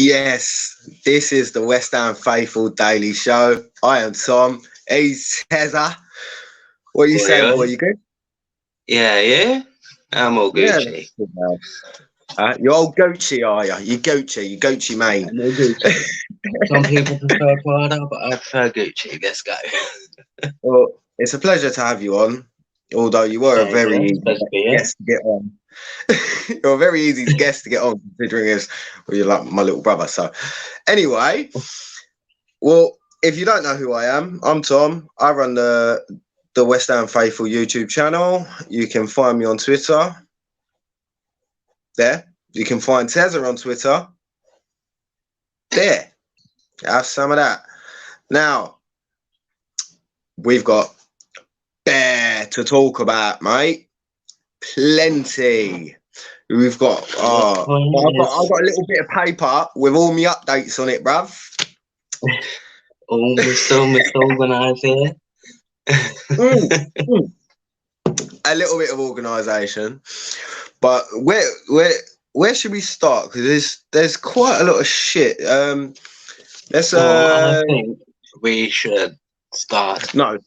Yes, this is the West Ham Faithful Daily Show. I am Tom. He's Cesar. What are you saying, boy? Oi, You good? yeah, yeah. I'm all Yeah, that's Gucci. good, man. You're all Gucci, are you? You Gucci, mate. I'm all Gucci. Some people prefer Prada, but I prefer Gucci. Let's go. Well, it's a pleasure to have you on. Although you were a Same very here. easy Let's be it. guest to get on. You're a very easy guest to get on, considering as well, you're like my little brother. So, anyway, well, if you don't know who I am, I'm Tom. I run the West Ham Faithful YouTube channel. You can find me on Twitter. There. You can find Tezza on Twitter. There. Have some of that. Now, we've got bear to talk about, mate. Plenty. We've got What I've point got is a little bit of paper with all my updates on it, bruv. all misorganized here? Mm, mm. A little bit of organisation. But where should we start? Because there's quite a lot of shit. Let's Well, I think we should start. no.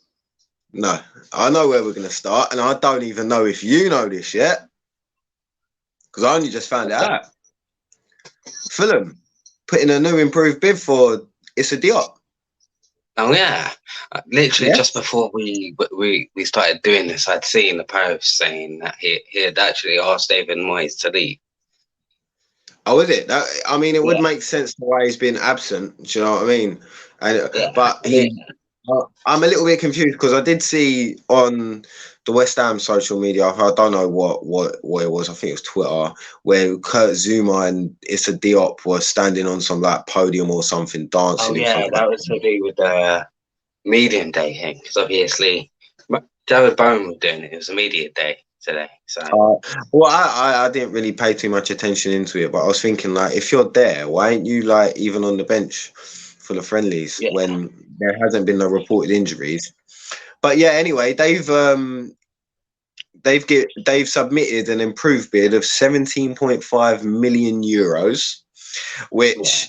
I know where we're gonna start, and I don't even know if you know this yet. Because I only just found it What's that? out. Fulham putting a new improved bid for Issa Diop. Oh yeah, literally Yeah. just before we started doing this, I'd seen the post saying that he had actually asked David Moyes to leave. Oh, is it? I mean, it would Yeah, make sense the way he's been absent. Do you know what I mean? And yeah. but I mean, I'm a little bit confused because I did see on the West Ham social media. I don't know what it was. I think it was Twitter where Kurt Zuma and Issa Diop were standing on some like podium or something, oh dancing in yeah, front of that was to do with the median day thing. Because obviously, David Bowen was doing it. It was a media day today. So Well, I didn't really pay too much attention into it, but I was thinking like, if you're there, why ain't you like even on the bench for the friendlies yeah. when there hasn't been no reported injuries? But yeah, anyway, they've submitted an improved bid of 17.5 million euros, Yeah, which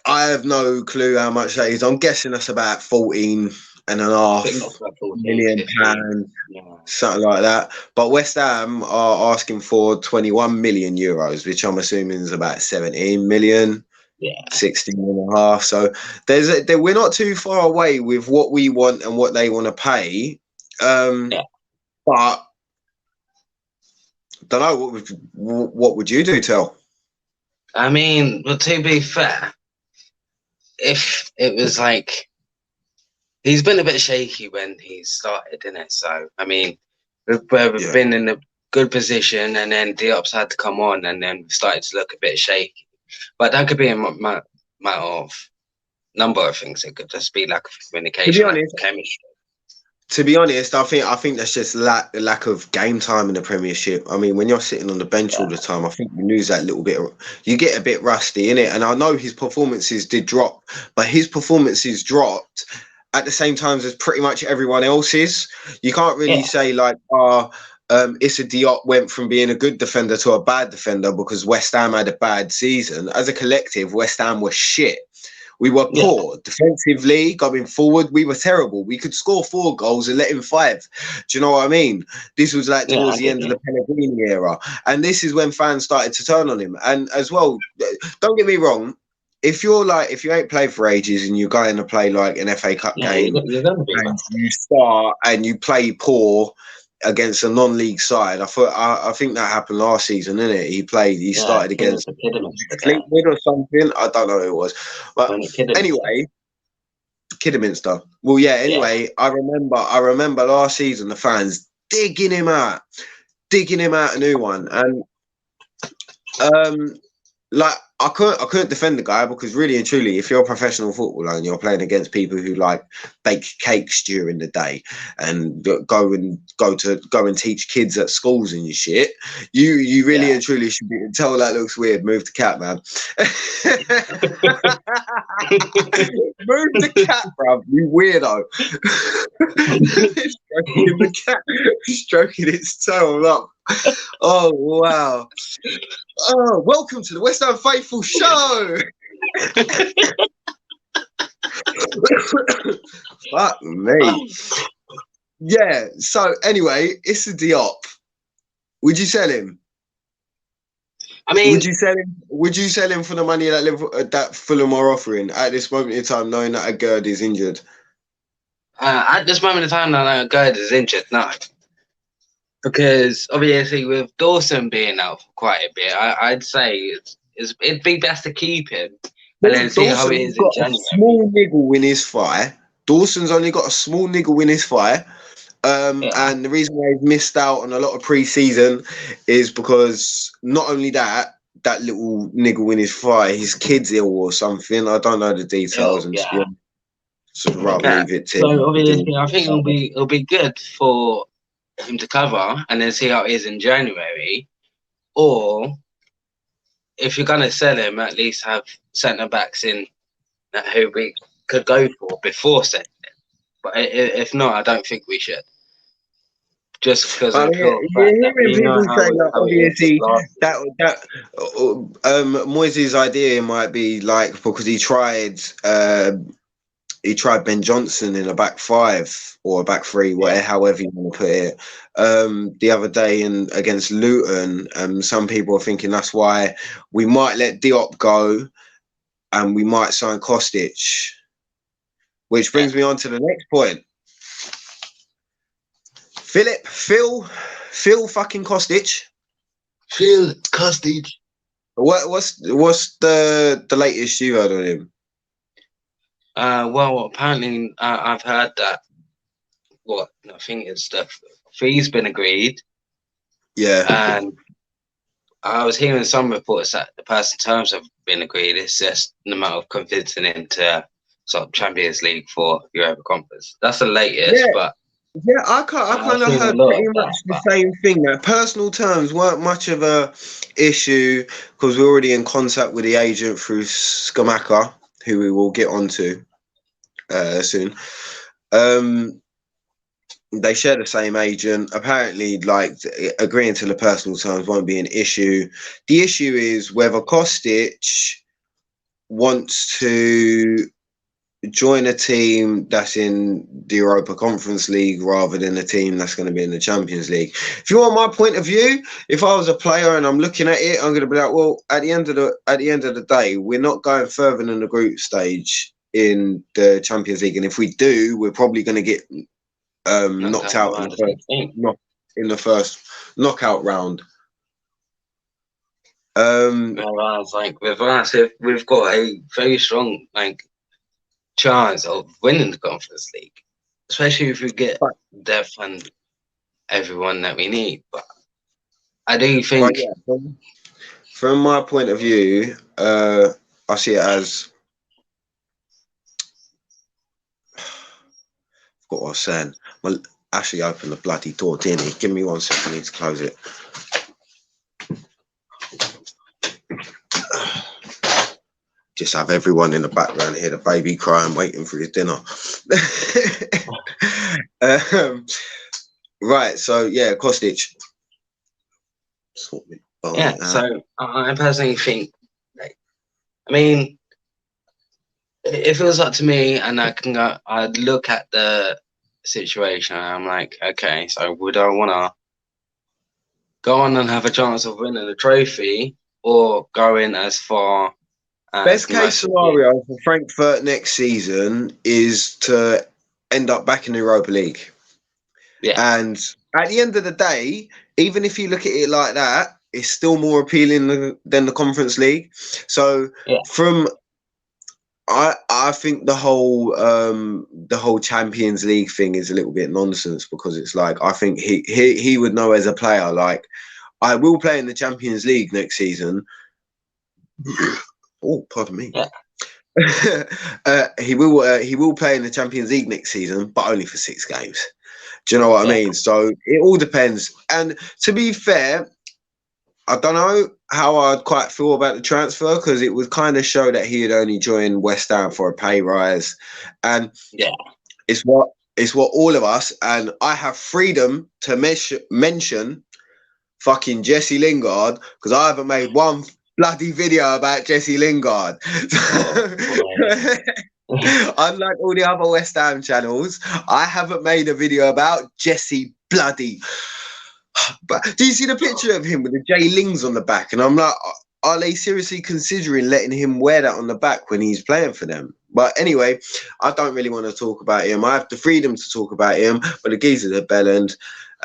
I have no clue how much that is. I'm guessing that's about 14 and a I think half that's like 14, million 15. pounds, Yeah, something like that. But West Ham are asking for 21 million euros, which I'm assuming is about 17 million, yeah, 16 and a half. So we're not too far away with what we want and what they want to pay. yeah. But don't know what would you do, Tell? I mean, but to be fair, if it was like he's been a bit shaky when he started, isn't it? So I mean, we've Yeah. been in a good position, and then Diop's had to come on, and then we started to look a bit shaky. But that could be a matter of number of things. It could just be lack of To be communication, lack honest, of chemistry. I think that's just lack of game time in the Premiership. I mean, when you're sitting on the bench all Yeah, the time, I think you lose that little bit. You get a bit rusty in it. And I know his performances did drop, but his performances dropped at the same time as pretty much everyone else's. You can't really yeah, say like, Issa Diop went from being a good defender to a bad defender because West Ham had a bad season. As a collective, West Ham was shit. We were yeah, poor defensively, going forward. We were terrible. We could score 4 goals and let in 5. Do you know what I mean? This was like yeah. towards I the get end of you. the Pellegrini era, and this is when fans started to turn on him. And as well, don't get me wrong. If you ain't played for ages and you're going to play like an FA Cup Yeah, game you're gonna be and rusty. you start and you play poor against a non-league side, I think that happened last season, didn't it? He Yeah, I started think it's against the Kidderminster game. Fleetwood or something. I don't know who it was, but When it Kidderminster. anyway, Kidderminster. Well, yeah. Yeah, Anyway, I remember last season the fans digging him out a new one, and um, like I couldn't defend the guy because really and truly, if you're a professional footballer and you're playing against people who like bake cakes during the day and go and teach kids at schools and your shit, you really yeah. and truly should be tell that looks weird. Move the cat, man. Move the cat, bruv, you weirdo. Stroking the cat, stroking its tail up. Oh wow! Oh, welcome to the West Ham Faithful Show. Fuck me. Yeah. So anyway, it's a Diop. Would you sell him? I mean, Would you sell him? Would you sell him for the money that Fulham are offering at this moment in time, knowing that a Gerd is injured? at this moment in time, I know Gerd is injured. No, because obviously with Dawson being out for quite a bit, I'd say it'd be best to keep him and then see how it Dawson's is in got a January. small niggle in his thigh. Dawson's only got a small niggle in his thigh. Yeah. And the reason why he's missed out on a lot of pre-season is because not only that little niggle in his thigh, his kid's ill or something. I don't know the details, and to be Yeah. honest, so I'd rather Yeah. leave it to So obviously, I think him. it'll be good for him to cover and then see how it is in January. Or if you're gonna sell him, at least have centre backs in that who we could go for before selling him. But if not, I don't think we should. Just because But of I the mean, pure you're fact that hearing we know people say like, how it is obviously last that season. Moyes' idea might be like because he tried Ben Johnson in a back five or a back three, whatever, however you want to put it. The other day against Luton, some people are thinking that's why we might let Diop go and we might sign Kostic, which Yeah. brings me on to the next point. Phil fucking Kostic. Phil Kostic. What's the latest you heard on him? Well, apparently I've heard that. What I think it's the fee's been agreed, Yeah. and I was hearing some reports that the personal terms have been agreed. It's just the matter of convincing him to sort of Champions League for Europa Conference. That's the latest, Yeah. but Yeah, I I've kind of seen a heard lot pretty of much that. the But same thing. That personal terms weren't much of a issue because we're already in contact with the agent through Scamacca, who we will get onto soon. They share the same agent. Apparently, like agreeing to the personal terms won't be an issue. The issue is whether Kostic wants to join a team that's in the Europa Conference League rather than a team that's going to be in the Champions League. If you want my point of view, if I was a player and I'm looking at it, I'm going to be like, well, at the end of the day, we're not going further than the group stage in the Champions League, and if we do, we're probably going to get knocked out in the first knockout round. whereas, like with us, if we've got a very strong chance of winning the Conference League, especially if we get depth and everyone that we need. But I do think, yeah, from my point of view, I see it as. What I was saying. Well, Ashley opened the bloody door, didn't he? Give me 1 second, I need to close it. Just have everyone in the background here, the baby crying, waiting for his dinner. Right, so yeah, Kostic. yeah. So I personally think, I mean, if it was up to me and I'd look at the situation and I'm like, okay, so would I want to go on and have a chance of winning the trophy or go in as far as Best case scenario for Frankfurt next season is to end up back in the Europa League. Yeah. And at the end of the day, even if you look at it like that, it's still more appealing than the Conference League. So I think the whole Champions League thing is a little bit nonsense because it's like I think he would know as a player, like I will play in the Champions League next season. Oh, pardon me. Yeah. He will play in the Champions League next season, but only for 6 games. Do you know what I mean? So it all depends. And to be fair, I don't know how I'd quite feel about the transfer because it would kind of show that he had only joined West Ham for a pay rise, and it's what all of us, and I have freedom to mention fucking Jesse Lingard, because I haven't made one bloody video about Jesse Lingard. Unlike all the other West Ham channels, I haven't made a video about Jesse bloody. But do you see the picture of him with the J Lings on the back? And I'm like, are they seriously considering letting him wear that on the back when he's playing for them? But anyway, I don't really want to talk about him. I have the freedom to talk about him, but the geezer's a bellend,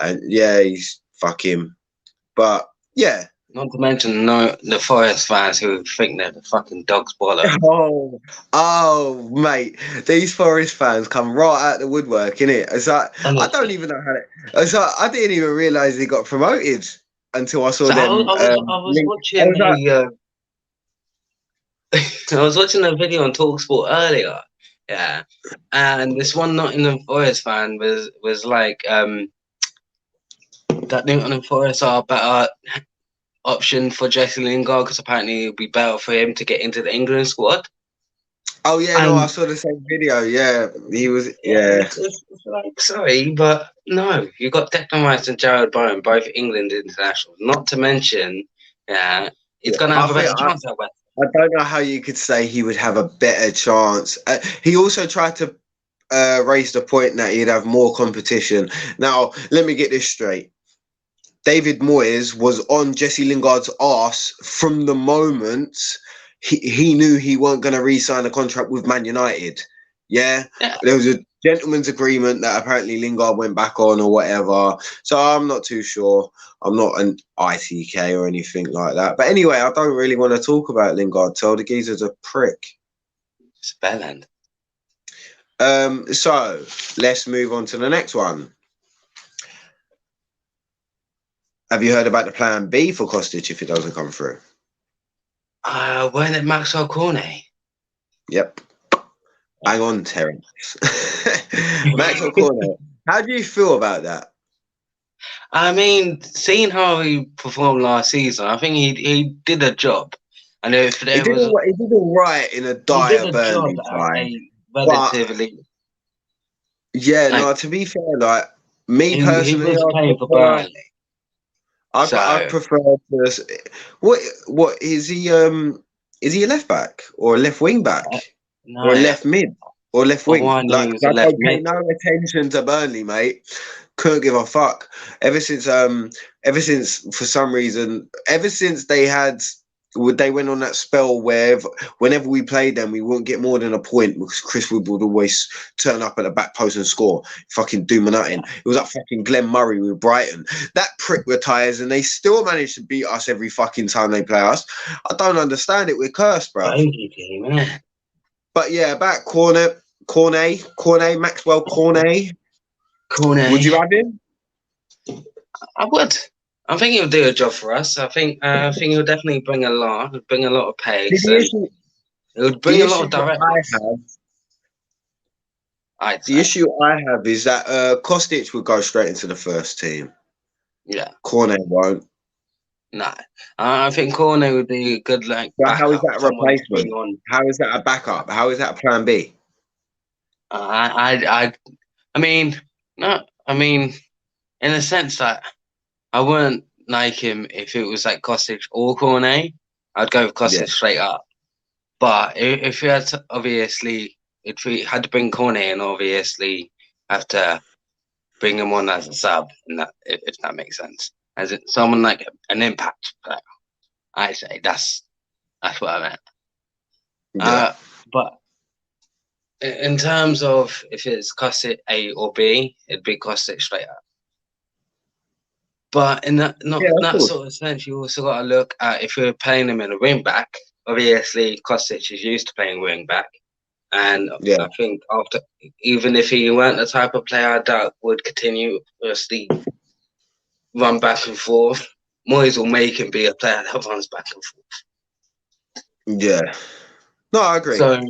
and yeah, he's fuck him. But yeah. Not to mention the Forest fans who think they're the fucking dog's bollo. Oh, mate, these Forest fans come right out the woodwork, innit? It's like, I don't even know how to. It's like, I didn't even realise he got promoted until I saw them. I was watching I was watching a video on Talksport earlier, yeah, and this one Nottingham Forest fan was like, that Nottingham Forest are a better option for Jesse Lingard because apparently it'd be better for him to get into the England squad. Oh yeah, no, I saw the same video. Yeah, he was. Yeah, it's like, sorry, but no, you got Declan Rice and Jared Bowen, both England internationals. Not to mention, he's gonna have a better chance at West. I don't know how you could say he would have a better chance. He also tried to raise the point that he'd have more competition. Now, let me get this straight. David Moyes was on Jesse Lingard's arse from the moment he knew he weren't going to re-sign a contract with Man United. Yeah? There was a gentleman's agreement that apparently Lingard went back on or whatever. So I'm not too sure. I'm not an ITK or anything like that. But anyway, I don't really want to talk about Lingard. Tell the geezer's a prick. It's a bellend. So let's move on to the next one. Have you heard about the plan B for Kostic if it doesn't come through? When it Maxwell Cornet? Yep. Hang on, Terence. Maxwell Cornet. How do you feel about that? I mean, seeing how he performed last season, I think he did a job. And if there he did all right in a dire Burnley time. Relatively. Yeah, like, no, to be fair, like me personally, he was playing for Burnley. I prefer to. What is he? Is he a left back or a left wing back or a left mid or left wing? Like I don't pay no attention to Burnley, mate. Couldn't give a fuck. Ever since for some reason, they went on that spell where whenever we played them, we wouldn't get more than a point because Chris Wood would always turn up at the back post and score. Fucking do nothing. It was like fucking Glenn Murray with Brighton. That prick retires and they still manage to beat us every fucking time they play us. I don't understand it. We're cursed, bro. But yeah, about Cornet, Maxwell Cornet. Would you have him? I would. I think he'll do a job for us. I think he'll definitely bring a lot of pace. It would bring a lot of directness. The issue I have is that Kostic would go straight into the first team. Yeah. Cornet won't. No. I think Cornet would be a good how is that a replacement? How is that a backup? How is that a plan B? I mean, in a sense that I wouldn't like him if it was like Kostic or Cornet. I'd go with Kostic straight up. But if we had to, obviously, if we had to bring Cornet in, obviously have to bring him on as a sub, and that if that makes sense, as someone like an impact player. I say that's what I meant. Yeah. But in terms of if it's Kostic A or B, it'd be Kostic straight up. But in that sort of sense, you also got to look at if you're playing him in a wing back. Obviously, Kostic is used to playing wing back, and I think after, even if he weren't the type of player that would continuously run back and forth, Moyes will make him be a player that runs back and forth. Yeah, no, I agree. So,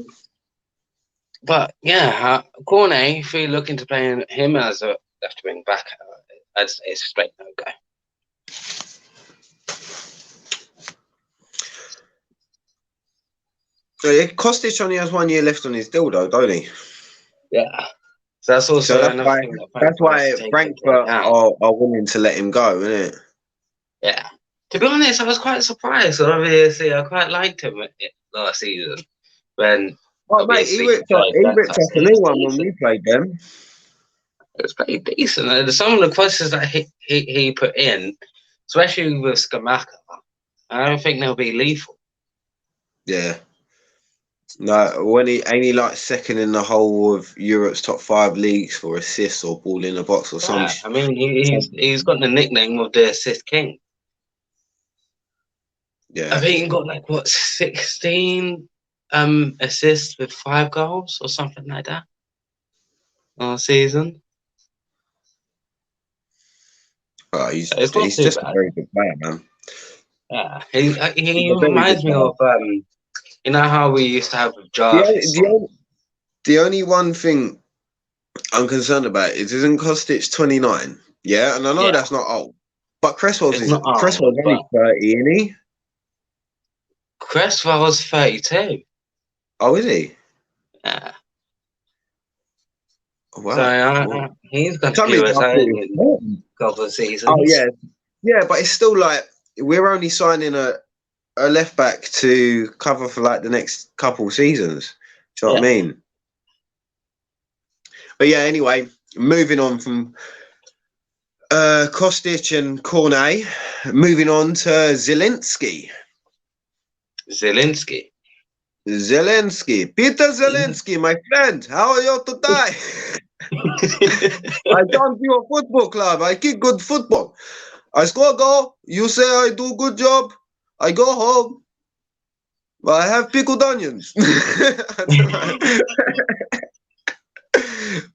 but yeah, Cornet, if you're looking to play him as a left wing back, I'd say it's a straight no go. So yeah, Kostic only has 1 year left on his deal, though, don't he? Yeah. So that's also that's why Frankfurt are willing to let him go, isn't it? Yeah. To be honest, I was quite surprised. Obviously, I quite liked him last season when Oh, mate, obviously he played he against ripped us. off a It new was one when decent. we played them. It was pretty decent. Some of the crosses that he put in, especially with Scamacca, I don't think they'll be lethal. Yeah. No, when he ain't he like second in the whole of Europe's top 5 leagues for assists or ball in the box or some. Yeah, I mean he's got the nickname of the assist king. I Yeah. think he got like what 16 assists with 5 goals or something like that last season. Oh, So it's not he's too just a bad. very good player, man. Yeah, He's he a very good reminds me player. of you know how we used to have with The only, Jarvis. the only, the only one thing I'm concerned about is isn't Kostic 29? Yeah, and I know Yeah, that's not old, but it's not Cresswell's old, only but 30, isn't he? Cresswell's 32. Oh, is he? Yeah, Oh, so wow. Well, he's going to some give reason us I out thought he was in 40. a couple of Oh seasons. yeah, yeah, but it's still like we're only signing a left back to cover for like the next couple seasons. Do you know what I Yeah, mean? But yeah, anyway, moving on from Kostic and Cornet, moving on to Zelensky. Zelensky. Zelensky, Peter Zelensky, my friend, how are you today? I come to your football club. I kick good football. I score a goal. You say I do good job. I go home. I have pickled onions. I don't know.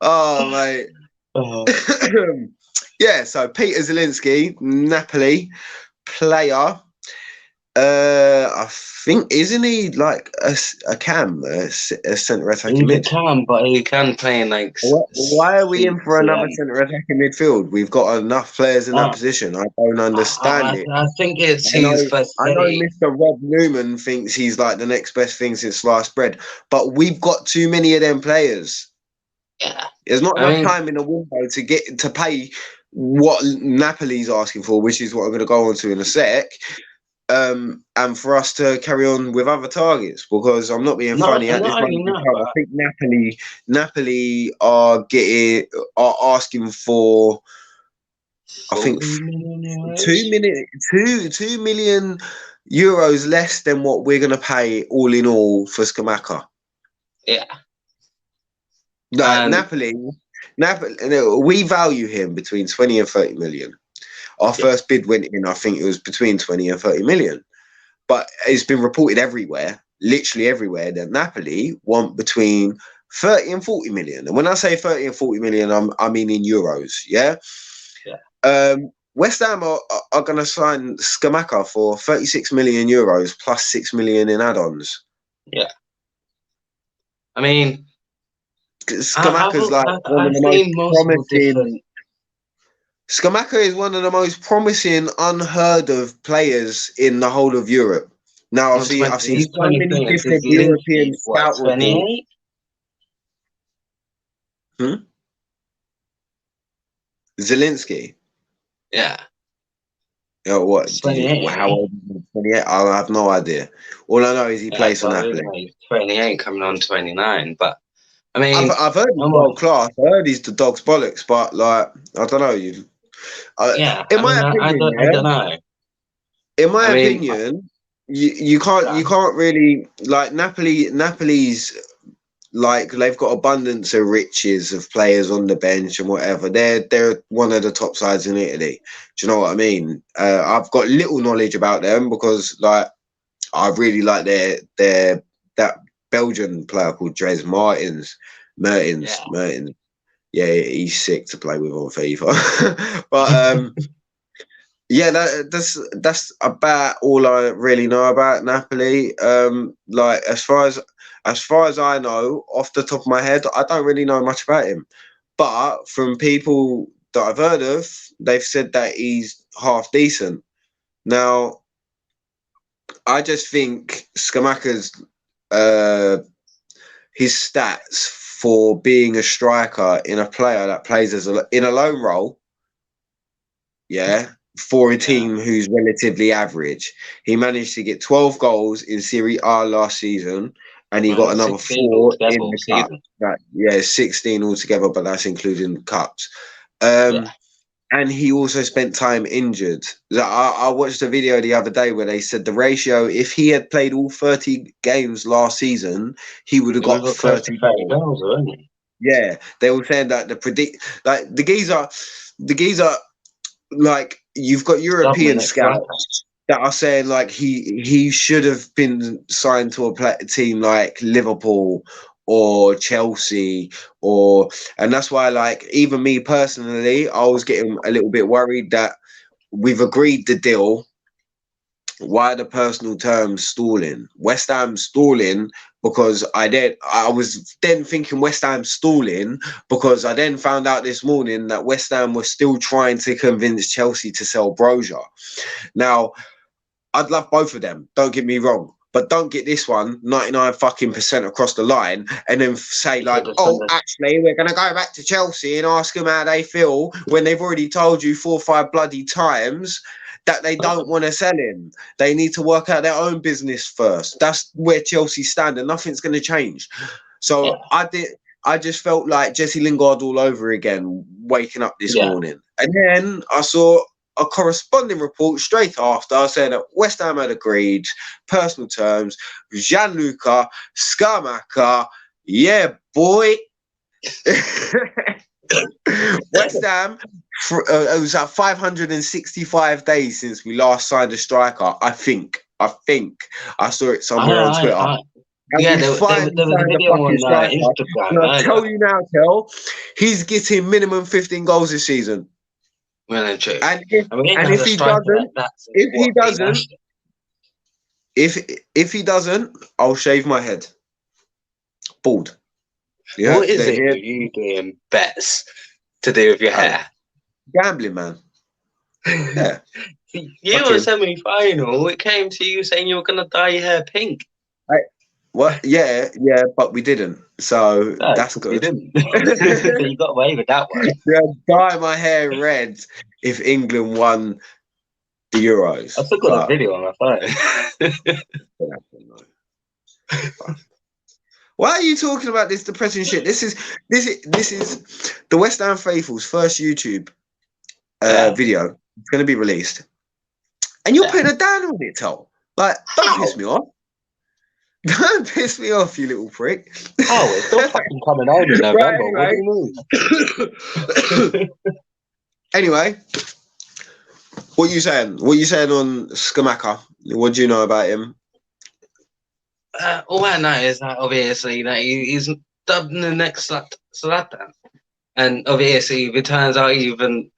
Oh, mate. Oh, Yeah, so Peter Zielinski, Napoli player. I think isn't he like a cam, a centre attacking he's a mid? cam, but he can play in like Why are we in for another CM. centre attacking midfield? We've got enough players in that Oh, position. I don't understand it. I think it's I know, his first I know, city. Mr. Rob Newman thinks he's like the next best thing since sliced bread, but we've got too many of them players. Yeah, There's not I enough mean, time in the window to get to pay what Napoli's asking for, which is what I'm going to go on to in a sec. And for us to carry on with other targets, because I'm not being funny at this not only moment in that, time. I but think Napoli are asking for, I think 40 million euros. 2 million euros less than what we're going to pay all in all for Scamacca. Yeah, Like and Napoli, we value him between 20 and 30 million. Our yeah, first bid went in, I think it was between 20 and 30 million. But it's been reported everywhere, literally everywhere, that Napoli want between 30 and 40 million. And when I say 30 and 40 million, I mean in euros, yeah? yeah, West Ham are going to sign Scamacca for 36 million euros plus 6 million in add-ons. yeah. I mean, Scamacca's like one of I've the most seen multiple promising. different. Scamacca is one of the most promising, unheard of players in the whole of Europe. Now Not 20, I've seen he's so many 23. Is different European Linsky what scout reports. 28? Hmm? Zelensky. Yeah, What he's do you? 28. How old is he? 28? I have no idea. All I know is he Yeah, plays for so I think Napoli. he's 28 coming on 29. But I mean, I've heard he's come world on. class. I heard he's the dog's bollocks, but like I don't know. Yeah, In I my mean, opinion, I yeah. don't know. In my I mean, opinion, you can't really like Napoli's like they've got abundance of riches of players on the bench and whatever. They're one of the top sides in Italy. Do you know what I mean? I've got little knowledge about them because like I really like their that Belgian player called Dres Martins. yeah. Mertens. Yeah, he's sick to play with on FIFA. But yeah, that's about all I really know about Napoli. Like as far as I know, off the top of my head, I don't really know much about him. But from people that I've heard of, they've said that he's half decent. Now, I just think Scamacca's uh, his stats for being a striker in a player that plays in a lone role, yeah, for a team who's relatively average. He managed to get 12 goals in Serie A last season, and he got another 16 4 altogether in all the cup. season. That 16 altogether, but that's including cups. Yeah. And he also spent time injured. I watched a video the other day where they said the ratio, if he had played all 30 games last season, he would have We've got got close to 30 30 goals. goals, haven't we? Yeah, they were saying that the geezer, like you've got European Doubling it flat. scouts that are saying like he should have been signed to a team like Liverpool or Chelsea and that's why like even me personally, I was getting a little bit worried that we've agreed the deal. Why are the personal terms stalling? West Ham stalling because I was then thinking West Ham stalling because I then found out this morning that West Ham was still trying to convince Chelsea to sell Broja. Now, I'd love both of them, don't get me wrong. But don't get this one 99% across the line and then say like, oh, actually, we're going to go back to Chelsea and ask them how they feel when they've already told you 4 or 5 bloody times that they don't want to sell him. They need to work out their own business first. That's where Chelsea stand and nothing's going to change. So I just felt like Jesse Lingard all over again, waking up this morning. And then I saw a corresponding report straight after saying that West Ham had agreed personal terms. Gianluca Scamacca, yeah, boy. West Ham, it was like 565 days since we last signed a striker. I think I saw it somewhere on Twitter. There was a video on Instagram. And I'll tell you now, he's getting minimum 15 gols this season. Well, true. And if he doesn't, I'll shave my head. Bald. Yeah, what is it with you doing bets to do with your hair? Gambling, man. Yeah. You were semi-final. It came to you saying you were going to dye your hair pink. What? Yeah, but we didn't. So that's good. You didn't. So you got away with that one. Yeah, dye my hair red if England won the Euros. I still got a video on my phone. Why are you talking about this depressing shit? This is the West Ham faithful's first YouTube video. It's going to be released, and you're putting a down on it, Tol. Like, don't piss me off. Don't piss me off, you little prick. Oh, it's still fucking coming out in November. Right, what do you mean? Anyway, what are you saying? What are you saying on Scamacca? What do you know about him? All I know is that obviously that he's dubbed the next Zlatan, and obviously if it turns out even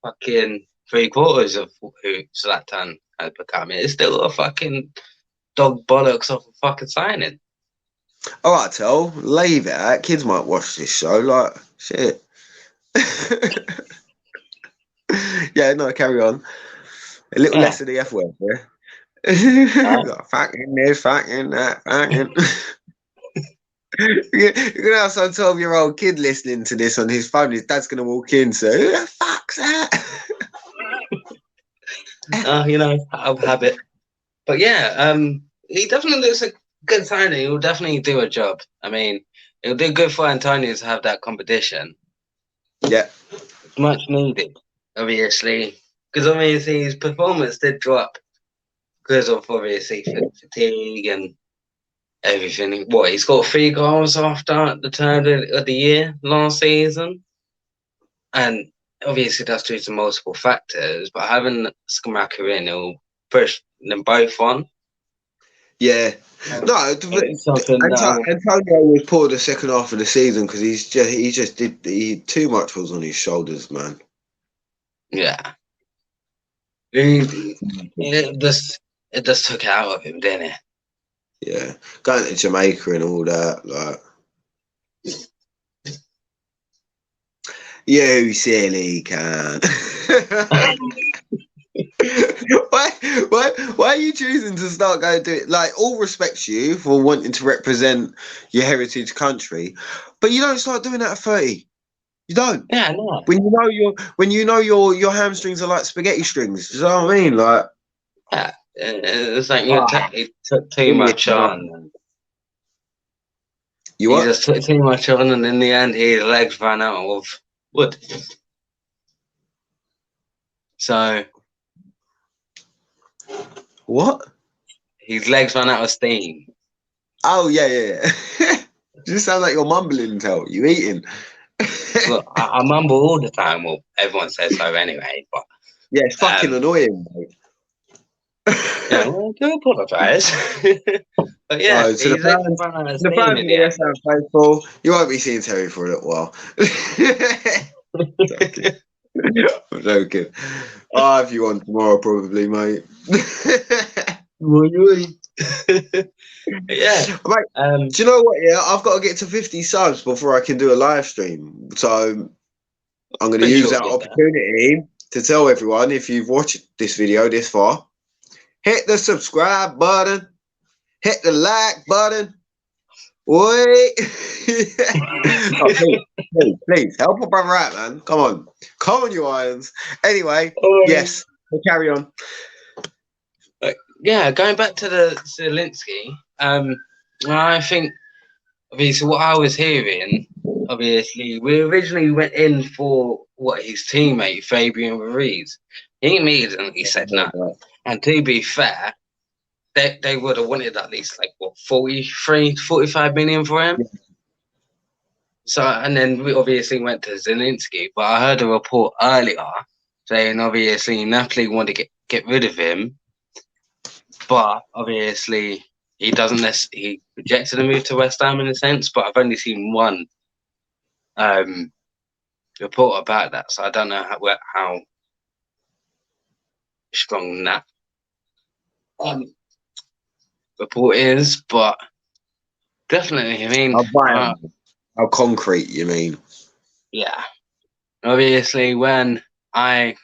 fucking 3/4 of who Zlatan has become, it's still a fucking dog bollocks of a fucking signing. All right, Tell, leave it out. Kids might watch this show, like shit. Yeah, no, carry on. A little less of the F word, yeah. Fucking this, fucking that, fucking. You're gonna have some 12-year-old kid listening to this on his phone. His dad's gonna walk in, so who the fuck's that? I'll have it. But yeah, he definitely looks a good signing. He'll definitely do a job. I mean, it'll do good for Antonio to have that competition. Yeah, it's much needed, obviously, because obviously his performance did drop. Because of obviously fatigue and everything. What, he's got 3 goals after the turn of the year last season. And obviously that's due to multiple factors, but having Scamacca in, it'll push them both on. Yeah. No, Antonio was poor the second half of the season because he too much was on his shoulders, man. Yeah. It just took it out of him, didn't it? Yeah, going to Jamaica and all that, like. You silly cunt. Why are you choosing to start going to it? Like, all respect you for wanting to represent your heritage country, but you don't start doing that at 30. You don't. Yeah, no. When you know your hamstrings are like spaghetti strings. You know what I mean? Like, Yeah, it's like ah, it took too give me a much break. on. And You he what? just took too much on, and in the end, his legs ran out of wood. So What? his legs ran out of steam. Oh yeah. You just sound like you're mumbling. Tell you eating. Look, I mumble all the time. Well, everyone says so anyway. But Yeah, it's fucking annoying, mate. yeah, well, I do apologise. But yeah, No, to his legs ran out of the steam fans in of the the West end. Ham faithful, you won't be seeing Terry for a little while. Joking. I'm joking. I'll have you on tomorrow, probably, mate. Yeah. Mate, do you know what? Yeah, I've got to get to 50 subs before I can do a live stream. So I'm going to Pretty use sure we that did that. opportunity to tell everyone, if you've watched this video this far, hit the subscribe button, hit the like button. Wait. Oh, please, help a brother out, man. Come on, you irons. Anyway, yes, we'll carry on. Yeah, going back to the Zelensky, I think obviously what I was hearing, obviously we originally went in for what his teammate Fabian Ruiz. He immediately said no. And to be fair, they would have wanted at least like what 43, 45 million for him. Yeah. So and then we obviously went to Zelensky, but I heard a report earlier saying obviously Napoli want to get rid of him. But obviously, he doesn't. He rejected a move to West Ham in a sense. But I've only seen one report about that, so I don't know how strong that report is. But definitely, I mean, How concrete, you mean? yeah. Obviously, when I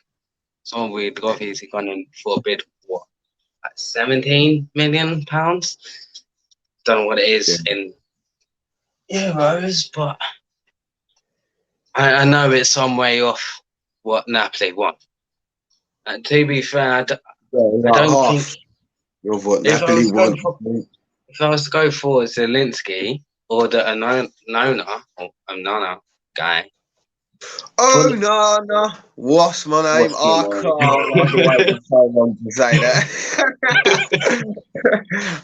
saw we'd obviously gone in for a bid, what, like £17 million? Don't know what it is in euros, but I know it's some way off what Napoli want. And to be fair, I don't think half of what if I Napoli was to go want. for if I was to go for Zelensky or the Nona or Nana guy. Oh no! What's my name? What's Oh, your name? I've been waiting so long to say that.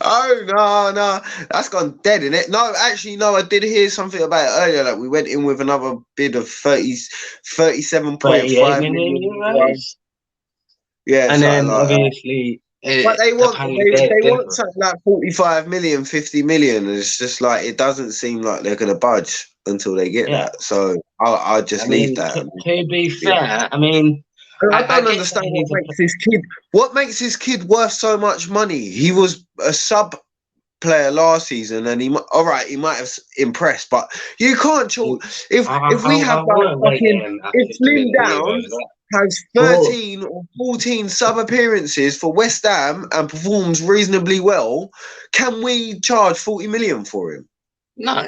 Oh no! That's gone dead, in it. No, actually, no. I did hear something about it earlier. Like we went in with another bid of 38 37.5 million million. euros. Yeah, And something then like that. obviously But apparently they're they want different. something like 45 million, 50 million. And it's just like it doesn't seem like they're gonna budge until they get Yeah. that. So I'll I just leave mean, that. to be Yeah. fair, I mean, I I don't get that understand he's a what makes his kid worth so much money. He was a sub player last season, and he might have impressed, but you can't chalk. If we have I like wouldn't rate fucking him at if 50 Slim million Downs euros. has Cool. 13 or 14 sub appearances for West Ham and performs reasonably well, can we charge 40 million for him? No.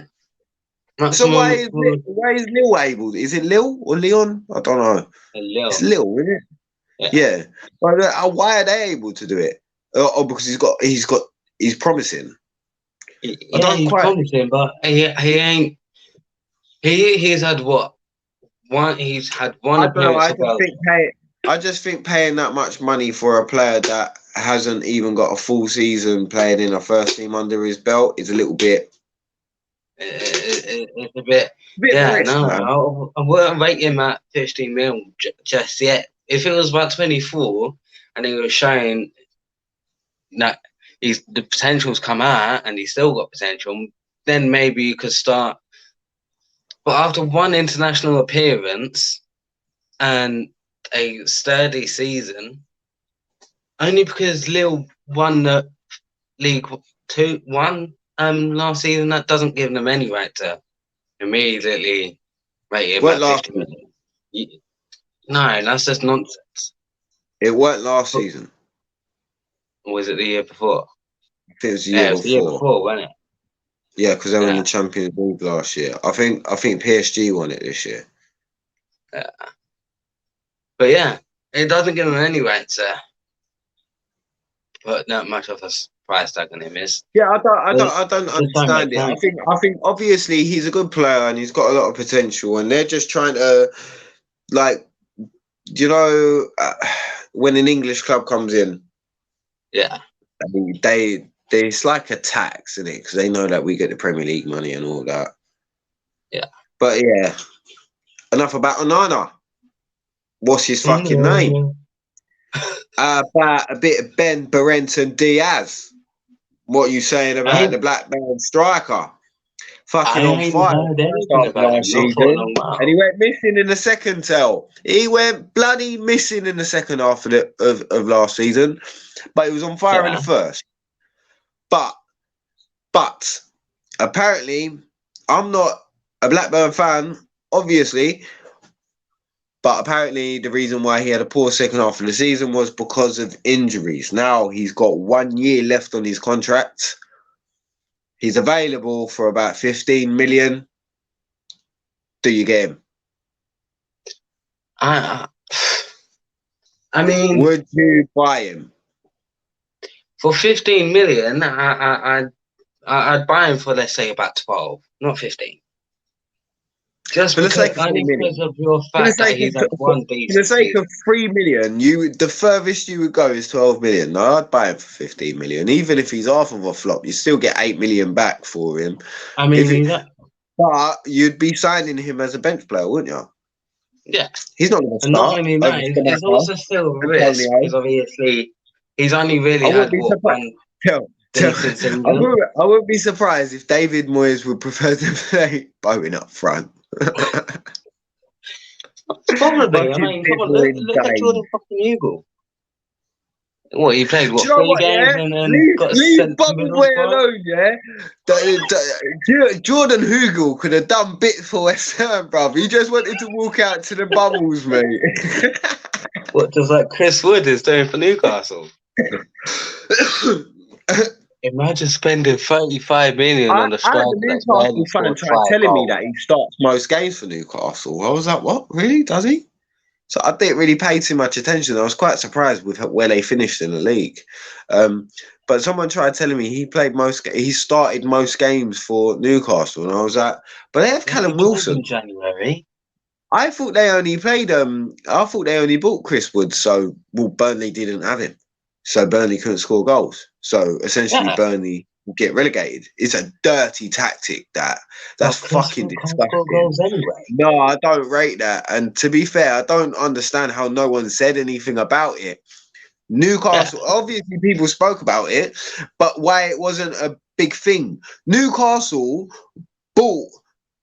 So Maximum why is Lil able? Is it Lil or Leon? I don't know. a It's little. Lil, isn't it? Yeah. Yeah, but why are they able to do it? Or because he's promising. I Yeah, don't he's quite. promising, but he ain't. He's had what one. He's had one I don't know. appearance for Belgium. I just think paying that much money for a player that hasn't even got a full season playing in a first team under his belt is a little bit. It's a bit. Yeah, Risk, man. no, I wouldn't rate him at 15 mil just yet. If it was about 24 and he was showing that the potential's come out and he's still got potential, then maybe you could start. But after one international appearance and a sturdy season, only because Lille won the League 2-1 last season, that doesn't give them any right to immediately rate him Weren't at last 50 season. million. No, that's just nonsense. It weren't last season. Or was it the year before? I think it was the Yeah, year it was the year before. before, wasn't it? Yeah, because they were in Yeah. the Champions League last year. I think PSG won it this year. But yeah, it doesn't give him any right to put that much of a price tag on him. Yeah, I don't Just don't make understand it. sense. I think obviously he's a good player and he's got a lot of potential, and they're just trying to like, when an English club comes in, Yeah. I mean, it's like a tax, isn't it? Because they know that we get the Premier League money and all that. Yeah. But yeah, enough about Onana. What's his fucking name? About a bit of Ben Berrenton Diaz. What are you saying about the black man striker? Fucking I on ain't fire heard anything start about him, last not for a season, long while. and he went missing in the second tell. He went bloody missing in the second half of last season, but he was on fire in the first. But apparently, I'm not a Blackburn fan, obviously. But apparently, the reason why he had a poor second half of the season was because of injuries. Now he's got 1 year left on his contract. He's available for about 15 million. Do you get him? I mean, would you buy him for 15 million? I'd buy him for, let's say, about 12, not 15. Just for the because, sake of 3 only million? because of your fact that he's had one For decent the sake season. of 3 million, the furthest you would go is 12 million. No, I'd buy him for 15 million. Even if he's half of a flop, you still get 8 million back for him. I mean, But you'd be signing him as a bench player, wouldn't you? Yeah. He's not going to And not start. only that, it's also still a risk because obviously he's only really had one decent season. I wouldn't be surprised if David Moyes would prefer to play Bowen up front. Probably. I mean, come on, look at Jordan fucking Hugo. What, he played, Do you know 3 what, games yeah? and then got Leave sent to Bubble Boy Middlesbrough? alone, yeah? Jordan Hugel could have done bits for West Ham, bruv. He just wanted to walk out to the bubbles, mate. What, just like Chris Wood is doing for Newcastle? Imagine spending 35 million on a striker. I had a Newcastle fan try telling me that he starts most games for Newcastle. I was like, what? Really? Does he? So I didn't really pay too much attention. I was quite surprised with where they finished in the league. But someone tried telling me he started most games for Newcastle, and I was like, but they have Callum Wilson. In January. I thought they only bought Chris Wood, so Burnley didn't have him, so Burnley couldn't score goals. So essentially, Burnley will get relegated. It's a dirty tactic. That's fucking disgusting. Anyway. No, I don't rate that. And to be fair, I don't understand how no one said anything about it. Newcastle, obviously, people spoke about it, but why it wasn't a big thing. Newcastle bought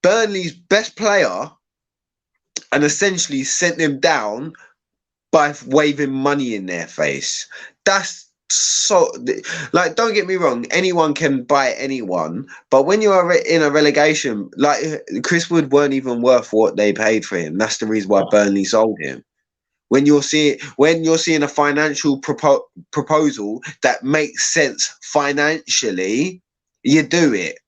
Burnley's best player and essentially sent them down by waving money in their face. That's so, like, don't get me wrong, anyone can buy anyone, but when you are in a relegation, like Chris Wood weren't even worth what they paid for him. That's the reason why Burnley sold him. When you're seeing a financial proposal that makes sense financially, you do it.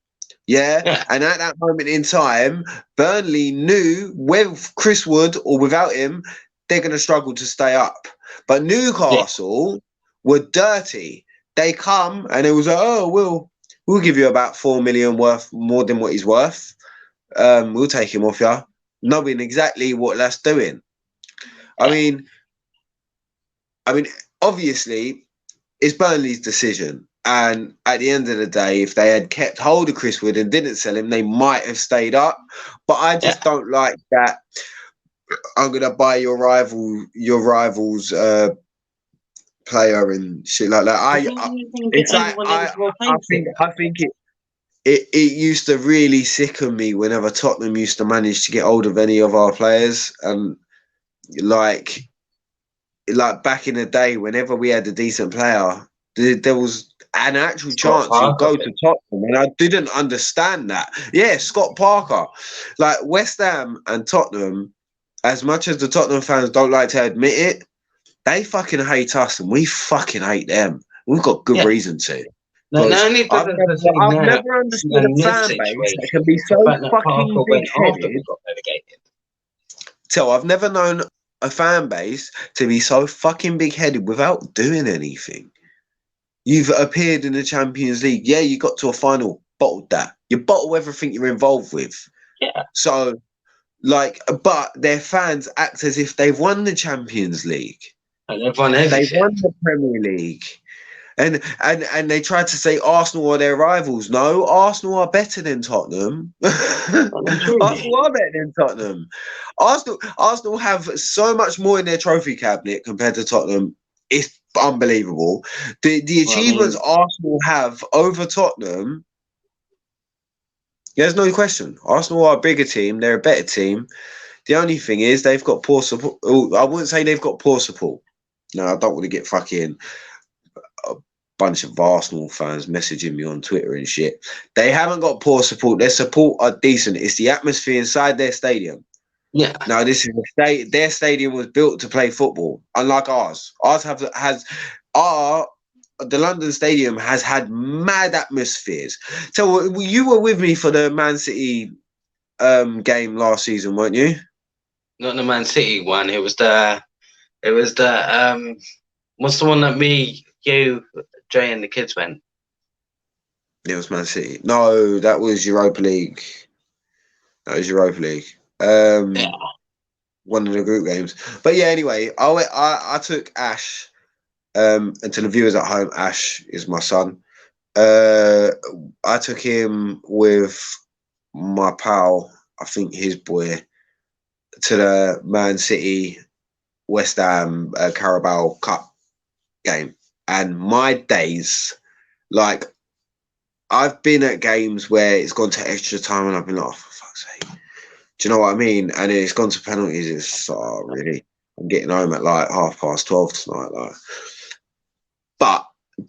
Yeah. And at that moment in time, Burnley knew with Chris Wood or without him, they're going to struggle to stay up. But Newcastle were dirty. They come and it was like, oh, we'll give you about 4 million worth more than what he's worth. We'll take him off you, knowing exactly what that's doing. I mean, obviously, it's Burnley's decision. And at the end of the day, if they had kept hold of Chris Wood and didn't sell him, they might have stayed up. But I just don't like that. I'm gonna buy your rival's player and shit like that. I think it used to really sicken me whenever Tottenham used to manage to get hold of any of our players, and like back in the day, whenever we had a decent player, there was an actual chance you'd go to Tottenham, and I didn't understand that. Yeah, Scott Parker. Like West Ham and Tottenham, as much as the Tottenham fans don't like to admit it, they fucking hate us and we fucking hate them. We've got good reason to. I've never understood a fan base that can be so fucking big-headed. So I've never known a fan base to be so fucking big-headed without doing anything. You've appeared in the Champions League. Yeah, you got to a final, bottled that. You bottle everything you're involved with. Yeah. So, like, but their fans act as if they've won the Champions League. And they've won They've everything. won the Premier League. And they tried to say Arsenal are their rivals. No, Arsenal are better than Tottenham. Arsenal are better than Tottenham. Arsenal have so much more in their trophy cabinet compared to Tottenham. It's unbelievable. The achievements Arsenal have over Tottenham, there's no question. Arsenal are a bigger team. They're a better team. The only thing is they've got poor support. I wouldn't say they've got poor support. No, I don't want to get fucking a bunch of Arsenal fans messaging me on Twitter and shit. They haven't got poor support. Their support are decent. It's the atmosphere inside their stadium. Yeah. Now this is their stadium was built to play football, unlike ours. The London Stadium has had mad atmospheres. So you were with me for the Man City game last season, weren't you? Not the Man City one. It was the what's the one that me, you, Jay, and the kids went? It was Man City. No, that was Europa League. Yeah. One of the group games. But yeah, anyway, I took Ash. And to the viewers at home, Ash is my son. I took him with my pal, I think his boy, to the Man City West Ham Carabao Cup game. And my days, like, I've been at games where it's gone to extra time and I've been like, oh, for fuck's sake. Do you know what I mean? And it's gone to penalties. It's really, I'm getting home at like 12:30 tonight. Like, but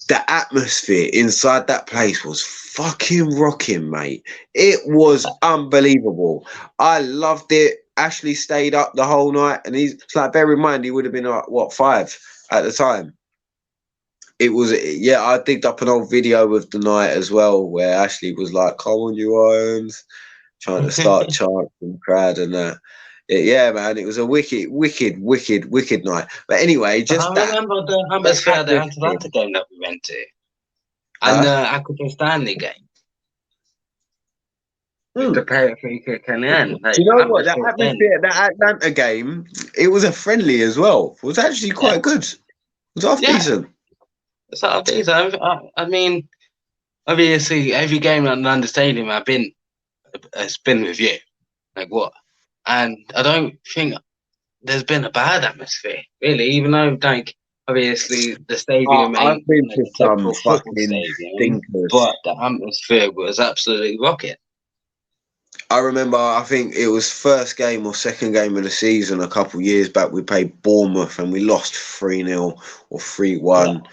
the atmosphere inside that place was fucking rocking, mate. It was unbelievable. I loved it. Ashley stayed up the whole night, and it's like, bear in mind, he would have been like, what, 5 at the time. It was, yeah, I digged up an old video of the night as well, where Ashley was like, come on, you Irons, trying to start chanting and crowd and that. Yeah, man, it was a wicked night. But anyway, just I remember the atmosphere at the Atalanta game that we went to, and the Aquatostani game. The player free kick and the end. Do you know what? That atmosphere at that Atlanta game, it was a friendly as well. It was actually quite good. It was half decent. It's half decent. I mean, obviously, every game at London Stadium has been with you. Like what? And I don't think there's been a bad atmosphere, really, even though, like, obviously the stadium ain't been to typical some football fucking stadium, stinkers. but the atmosphere was absolutely rocking. I remember, I think it was first game or second game of the season a couple of years back. We played Bournemouth and we lost 3-0 or 3-1.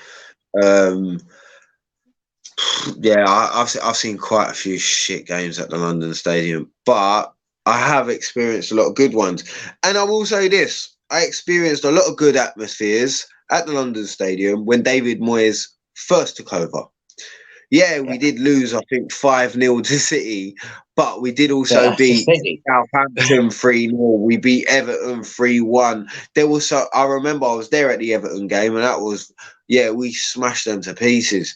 I've seen quite a few shit games at the London Stadium, but I have experienced a lot of good ones. And I will say this, I experienced a lot of good atmospheres at the London Stadium when David Moyes first took over. Yeah, we did lose, I think, 5-0 to City, but we did also beat Southampton 3-0. We beat Everton 3-1. I remember I was there at the Everton game, and that was, we smashed them to pieces.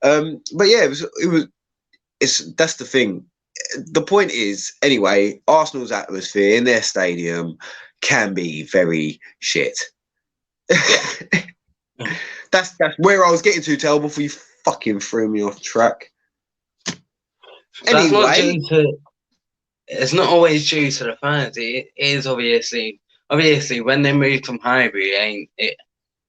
But yeah, that's the thing. The point is, anyway, Arsenal's atmosphere in their stadium can be very shit. That's where I was getting to, Tel, before you fucking threw me off track. Anyway, it's not always due to the fans. It is obviously when they moved from Highbury, it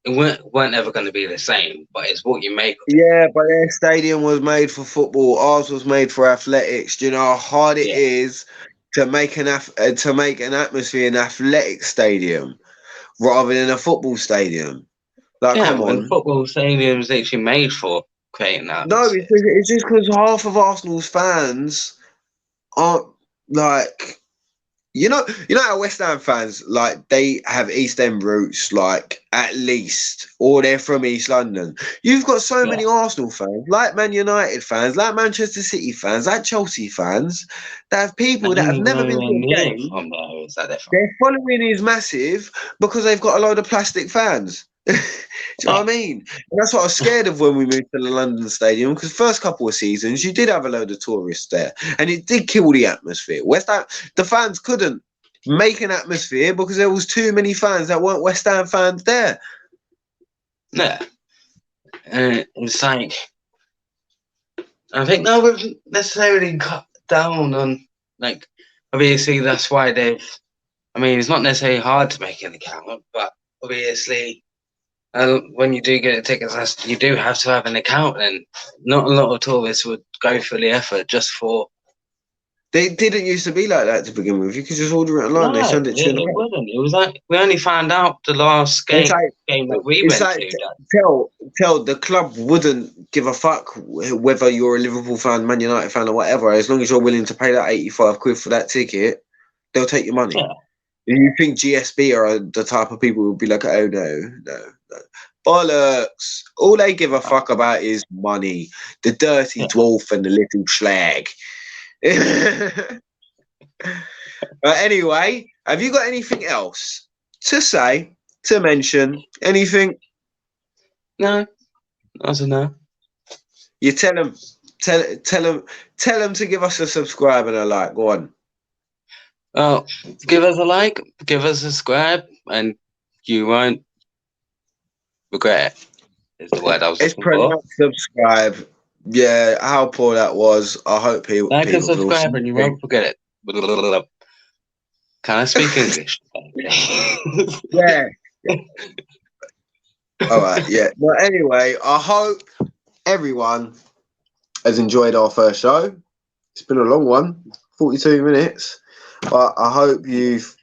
weren't ever going to be the same. But it's what you make of it. Yeah, but their stadium was made for football. Ours was made for athletics. Do you know how hard it is to make an atmosphere in an athletic stadium rather than a football stadium? Like, come on. Football stadiums actually made for creating that. No, it's just because half of Arsenal's fans aren't like, you know how West Ham fans, like, they have East End roots, like, at least, or they're from East London. You've got so many Arsenal fans, like Man United fans, like Manchester City fans, like Chelsea fans, that have people that have never been to a game. is that different? Their following is massive because they've got a load of plastic fans. Do you know what I mean? And that's what I was scared of when we moved to the London Stadium, because first couple of seasons you did have a load of tourists there, and it did kill the atmosphere. The fans couldn't make an atmosphere because there was too many fans that weren't West Ham fans there. Yeah, and it's like, I think they wouldn't necessarily cut down on, like, obviously that's why they've, I mean, it's not necessarily hard to make an account, but obviously when you do get tickets, you do have to have an account, and not a lot of tourists would go for the effort just for. They didn't used to be like that to begin with. You could just order it online. No, They send it to you. it wouldn't. It was like, we only found out the last game that we It's went like to. tell the club wouldn't give a fuck whether you're a Liverpool fan, Man United fan, or whatever. As long as you're willing to pay that 85 quid for that ticket, they'll take your money. Yeah. And you think GSB are the type of people who would be like, oh no, bollocks. All they give a fuck about is money. The dirty dwarf and the little slag. But anyway, have you got anything else to say, to mention? Anything? No, I don't know. You tell them to give us a subscribe and a like. Go on. Oh, give us a like, give us a subscribe, and you won't regret it, is the word I was looking for. Subscribe. Yeah, how poor that was. I hope people Like and subscribe, and you won't forget it. Can I speak English? Yeah. All right, yeah. But anyway, I hope everyone has enjoyed our first show. It's been a long one, 42 minutes. But I hope you've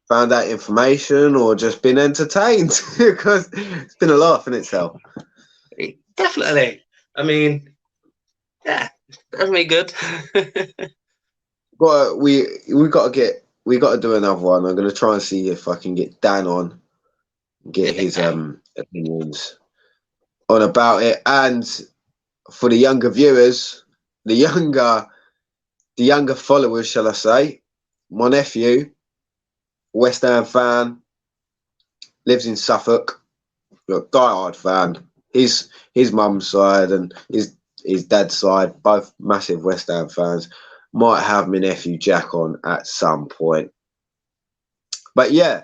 found out information or just been entertained, because it's been a laugh in itself. Definitely. I mean, yeah, definitely good. We got to do another one. I'm gonna try and see if I can get Dan on, get his opinions on about it, and for the younger viewers, the younger followers, shall I say, my nephew, West Ham fan, lives in Suffolk, diehard fan. His mum's side and his dad's side, both massive West Ham fans. Might have my nephew Jack on at some point. But yeah,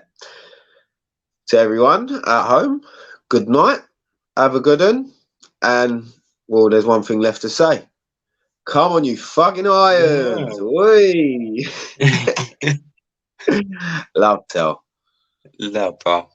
to everyone at home, good night. Have a good one. And, well, there's one thing left to say. Come on, you fucking irons. Oi. Love, Tell. Love, bro.